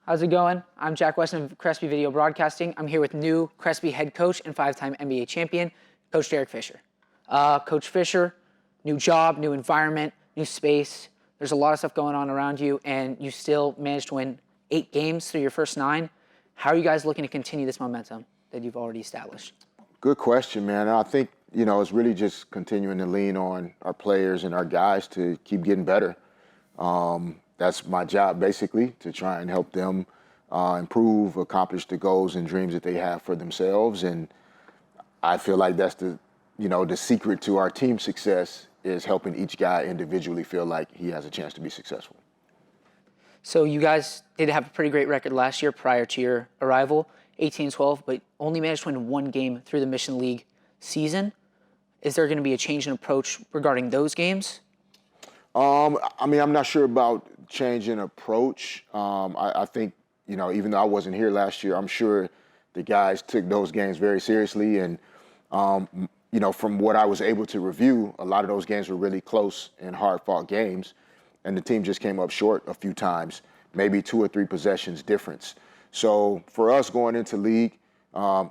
How's it going? I'm Jack Westin of Crespi Video Broadcasting. I'm here with new Crespi head coach and five-time NBA champion, Coach Derek Fisher. Coach Fisher, new job, new environment, new space. There's a lot of stuff going on around you, and you still managed to win 8 games through your first 9. How are you guys looking to continue this momentum that you've already established? Good question, man. I think, it's really just continuing to lean on our players and our guys to keep getting better. That's my job, basically, to try and help them improve, accomplish the goals and dreams that they have for themselves. And I feel like that's the secret to our team success is helping each guy individually feel like he has a chance to be successful. So you guys did have a pretty great record last year prior to your arrival, 18-12, but only managed to win 1 game through the Mission League season. Is there going to be a change in approach regarding those games? I'm not sure about change in approach. I think, even though I wasn't here last year, I'm sure the guys took those games very seriously. And, from what I was able to review, a lot of those games were really close and hard-fought games. And the team just came up short a few times, maybe 2 or 3 possessions difference. So for us going into league,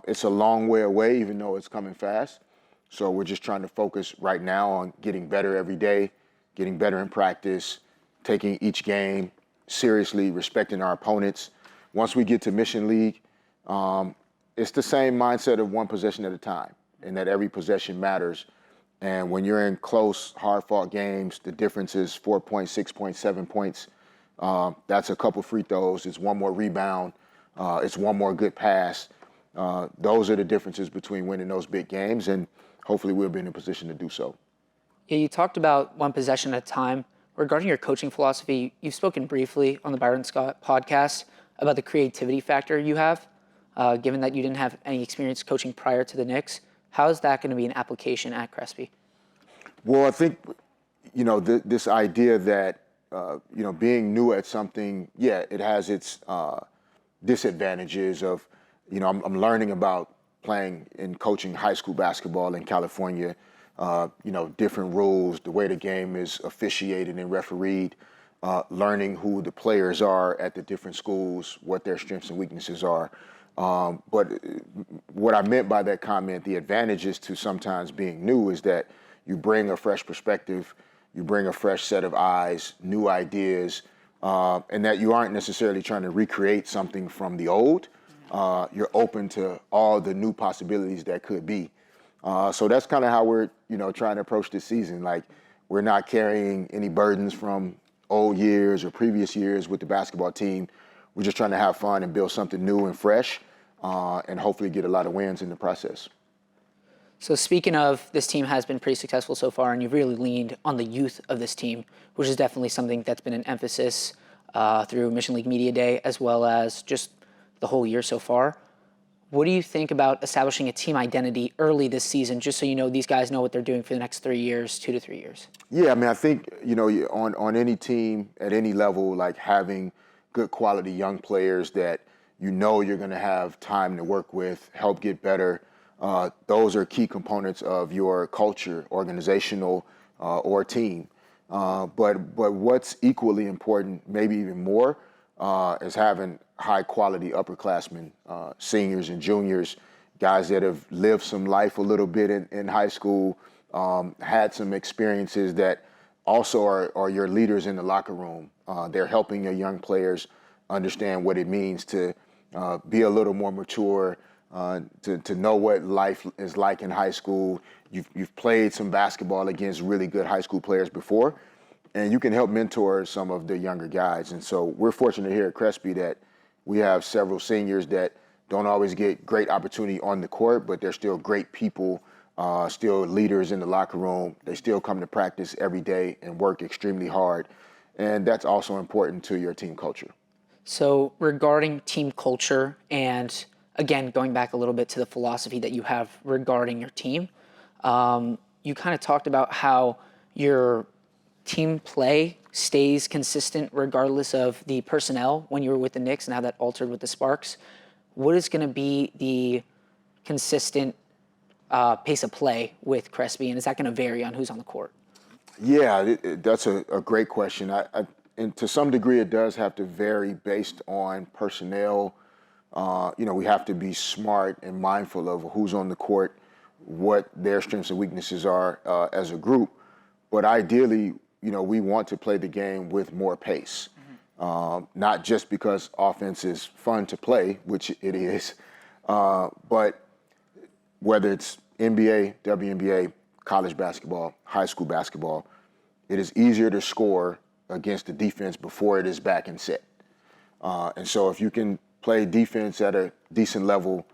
it's a long way away, even though it's coming fast. So we're just trying to focus right now on getting better every day, getting better in practice, taking each game seriously, respecting our opponents. Once we get to Mission League, it's the same mindset of 1 possession at a time, and that every possession matters. And when you're in close, hard-fought games, the difference is 4 points, 6 points, 7 points. That's a couple free throws. It's 1 more rebound. It's 1 more good pass. Those are the differences between winning those big games, and hopefully we'll be in a position to do so. Yeah, you talked about 1 possession at a time. Regarding your coaching philosophy, you've spoken briefly on the Byron Scott podcast about the creativity factor you have, given that you didn't have any experience coaching prior to the Knicks. How is that going to be an application at Crespi? Well, I think, this idea that, being new at something, it has its disadvantages of, I'm learning about playing and coaching high school basketball in California, different rules, the way the game is officiated and refereed, learning who the players are at the different schools, what their strengths and weaknesses are. But what I meant by that comment, the advantages to sometimes being new is that you bring a fresh perspective, you bring a fresh set of eyes, new ideas, and that you aren't necessarily trying to recreate something from the old. You're open to all the new possibilities that could be. So that's kind of how we're, trying to approach this season. Like, we're not carrying any burdens from old years or previous years with the basketball team. We're just trying to have fun and build something new and fresh, and hopefully get a lot of wins in the process. So speaking of, this team has been pretty successful so far, and you've really leaned on the youth of this team, which is definitely something that's been an emphasis through Mission League Media Day, as well as just the whole year so far. What do you think about establishing a team identity early this season, just so these guys know what they're doing for the next 3 years, 2 to 3 years? Yeah, I think, on any team at any level, like having good quality young players that you're going to have time to work with, help get better. Those are key components of your culture, organizational or team. But what's equally important, maybe even more, is having high-quality upperclassmen, seniors and juniors, guys that have lived some life a little bit in high school, had some experiences that also are your leaders in the locker room. They're helping your young players understand what it means to be a little more mature, to know what life is like in high school. You've played some basketball against really good high school players before, and you can help mentor some of the younger guys. And so we're fortunate here at Crespi that we have several seniors that don't always get great opportunity on the court, but they're still great people, still leaders in the locker room. They still come to practice every day and work extremely hard. And that's also important to your team culture. So regarding team culture, and again, going back a little bit to the philosophy that you have regarding your team, you kind of talked about how your team play stays consistent regardless of the personnel when you were with the Knicks and how that altered with the Sparks. What is going to be the consistent pace of play with Crespi, and is that going to vary on who's on the court? Yeah, that's a great question. and to some degree, it does have to vary based on personnel. We have to be smart and mindful of who's on the court, what their strengths and weaknesses are as a group. But ideally, we want to play the game with more pace. Not just because offense is fun to play, which it is, but whether it's NBA, WNBA, college basketball, high school basketball, it is easier to score against the defense before it is back and set. And so if you can play defense at a decent level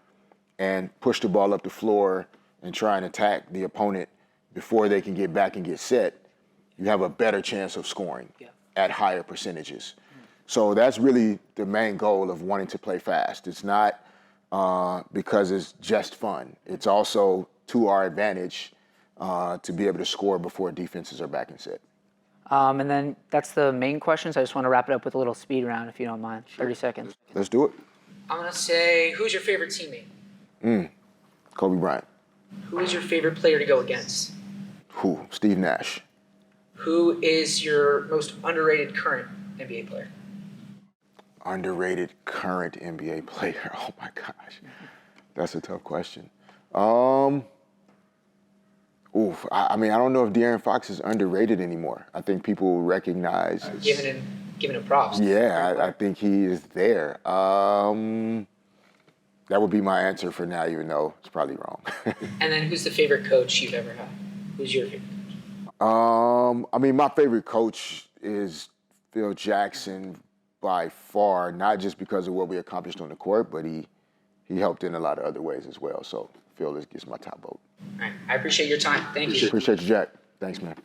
and push the ball up the floor and try and attack the opponent before they can get back and get set, you have a better chance of scoring at higher percentages. So that's really the main goal of wanting to play fast. It's not because it's just fun. It's also to our advantage to be able to score before defenses are back and set. And then that's the main questions. I just want to wrap it up with a little speed round, if you don't mind. 30 seconds. Let's do it. I'm going to say, who's your favorite teammate? Kobe Bryant. Who is your favorite player to go against? Steve Nash. Who is your most underrated current NBA player? Underrated current NBA player. Oh my gosh. That's a tough question. I don't know if De'Aaron Fox is underrated anymore. I think people recognize Giving him props. Yeah, I think he is there. That would be my answer for now, even though it's probably wrong. And then who's the favorite coach you've ever had? Who's your favorite coach? My favorite coach is Phil Jackson by far, not just because of what we accomplished on the court, but he helped in a lot of other ways as well. So Phil gets my top vote. All right. I appreciate your time. Thank you. Appreciate you, Jack. Thanks, man.